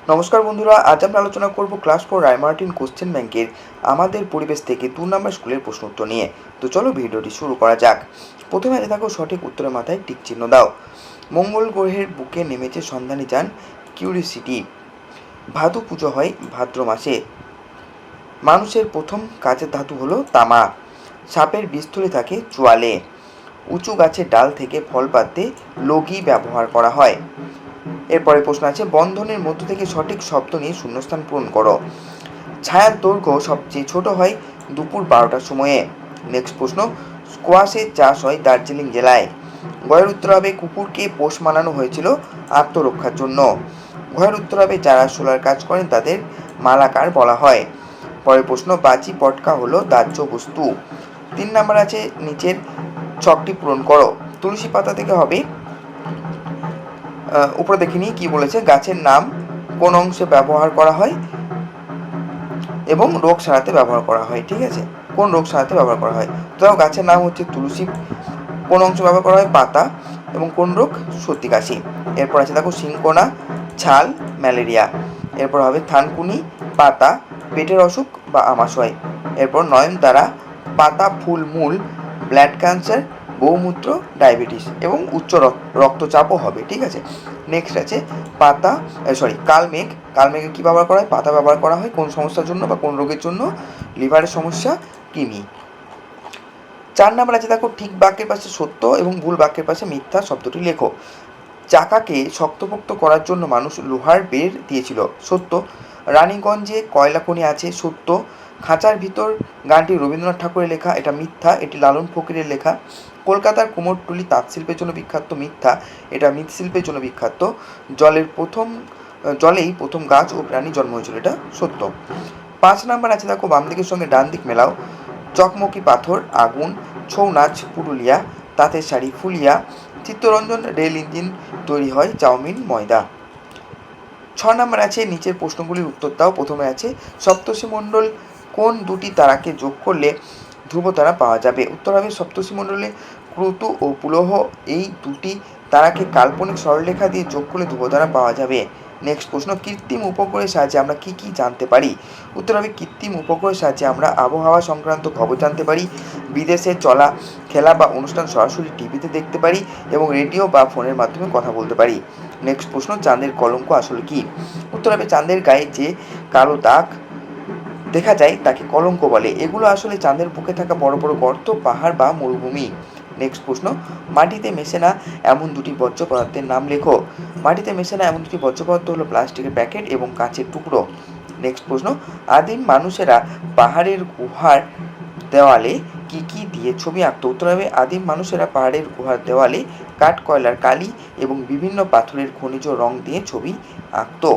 নমস্কার বন্ধুরা, আজ আমরা আলোচনা করব ক্লাস 4 রায়মার্টিন কোশ্চেন ব্যাংকের আমাদের পরিবেশ থেকে 2 নম্বর স্কুলের প্রশ্ন উত্তর নিয়ে। তো চলো ভিডিওটি শুরু করা যাক। প্রথমে আছে দেখো সঠিক উত্তরের মাথায় টিক চিহ্ন দাও। মঙ্গল গ্রহের বুকে নেমেছে সন্ধানী যান কিউরিসিটি। ভাদু পুজো হয় ভাদ্র মাসে। মানুষের প্রথম কাজের ধাতু হলো তামা। সাপের বিষ থাকে চোয়ালে। উঁচু গাছের ডাল থেকে ফল পাড়তে লগি ব্যবহার করা হয়। এরপরে প্রশ্ন আছে বন্ধনের মধ্য থেকে সঠিক শব্দ নিয়ে শূন্যস্থান পূরণ করো। ছায়ার দৈর্ঘ্য সবচেয়ে ছোট হয় দুপুর 12টার সময়ে। নেক্সট প্রশ্ন, স্কোয়াশের চাষ হয় দার্জিলিং জেলায়। গয়ের উত্তর হবে কুকুরকে পোষ মানানো হয়েছিল আত্মরক্ষার জন্য। ঘয়ের উত্তর হবে যারা সোলার কাজ করেন তাদের মালাকার বলা হয়। পরের প্রশ্ন, বাজি পটকা হলো দাহ্য বস্তু। 3 নাম্বার আছে নিচের ছকটি পূরণ করো। তুলসী পাতা থেকে হবে, উপরে দেখে নিই কী বলেছে, গাছের নাম কোন অংশে ব্যবহার করা হয় এবং রোগ সারাতে ব্যবহার করা হয়। ঠিক আছে, কোন রোগ সারাতে ব্যবহার করা হয়। তো গাছের নাম হচ্ছে তুলসী, কোন অংশ ব্যবহার করা হয় পাতা, এবং কোন রোগ সর্দি কাশি। এরপর আছে দেখো সিংকোনা ছাল ম্যালেরিয়া। এরপর হবে থানকুনি পাতা পেটের অসুখ বা আমাশয়। এরপর নয়নতারা পাতা ফুল মূল ব্লাড ক্যান্সার বহুমূত্র ডায়াবেটিস এবং উচ্চ রক্তচাপও হবে। ঠিক আছে, নেক্সট আছে পাতা কালমেঘ। কালমেঘে কী ব্যবহার করা হয়? পাতা ব্যবহার করা হয় কোন সমস্যার জন্য বা কোন রোগের জন্য? লিভারের সমস্যা, কৃমি। 4 নাম্বার আছে দেখো ঠিক বাক্যের পাশে সত্য এবং ভুল বাক্যের পাশে মিথ্যা শব্দটি লেখো। চাকাকে শক্তপোক্ত করার জন্য মানুষ লোহার বের দিয়েছিল, সত্য। রানীগঞ্জে কয়লা খনি আছে, সত্য। খাঁচার ভিতর গানটি রবীন্দ্রনাথ ঠাকুরের লেখা, এটা মিথ্যা, এটি লালন ফকিরের লেখা। কলকাতার কুমোরটুলি তাঁতশিল্পের জন্য বিখ্যাত, মিথ্যা, এটা মৃৎশিল্পের জন্য বিখ্যাত। জলেই প্রথম গাছ ও প্রাণী জন্ম হয়েছিল, এটা সত্য। 5 নাম্বার আছে দেখো বাম দিকের সঙ্গে ডান দিক মেলাও। চকমকি পাথর আগুন, ছৌ নাচ পুরুলিয়া, তাঁতের শাড়ি ফুলিয়া, চিত্তরঞ্জন রেল ইঞ্জিন তৈরি হয় চাউমিন ময়দা। 6 নাম্বার আছে নিচের প্রশ্নগুলির উত্তর দাও। প্রথমে আছে সপ্তর্ষিমণ্ডল কোন দুটি তারাকে যোগ করলে ধ্রুবতারা পাওয়া যাবে? উত্তর হবে সপ্তর্ষিমণ্ডলে ক্রতু ও পুলহ এই দুটি তারাকে কাল্পনিক সরলরেখা দিয়ে যোগ করলে ধ্রুবতারা পাওয়া যাবে। নেক্সট প্রশ্ন, কৃত্রিম উপগ্রহের সাহায্যে আমরা কি কি জানতে পারি? উত্তর হবে কৃত্রিম উপগ্রহের সাহায্যে আমরা আবহাওয়া সংক্রান্ত খবর জানতে পারি, বিদেশে চলা খেলা বা অনুষ্ঠান সরাসরি টিভিতে দেখতে পারি এবং রেডিও বা ফোনের মাধ্যমে কথা বলতে পারি। নেক্সট প্রশ্ন, চাঁদের কলঙ্ক আসলে কি? উত্তর হবে চাঁদের গায়ে যে কালো দাগ দেখা যায় তাকে কলঙ্ক বলে। এগুলো আসলে চাঁদের বুকে থাকা বড় বড় গর্ত, পাহাড় বা মরুভূমি। নেক্সট প্রশ্ন, মাটিতে মেশে না এমন দুটি বর্জ্য পদার্থের নাম লেখো। মাটিতে মেশে না এমন দুটি বর্জ্য পদার্থ হলো প্লাস্টিকের প্যাকেট এবং কাঁচের টুকরো। নেক্সট প্রশ্ন, আদিম মানুষেরা পাহাড়ের গুহার দেওয়ালে কি কি দিয়ে ছবি আঁকতো? উত্তর হবে আদিম মানুষেরা পাহাড়ের গুহার দেওয়ালে কাঠ কয়লার কালি এবং বিভিন্ন পাথরের খনিজ রং দিয়ে ছবি আঁকতো।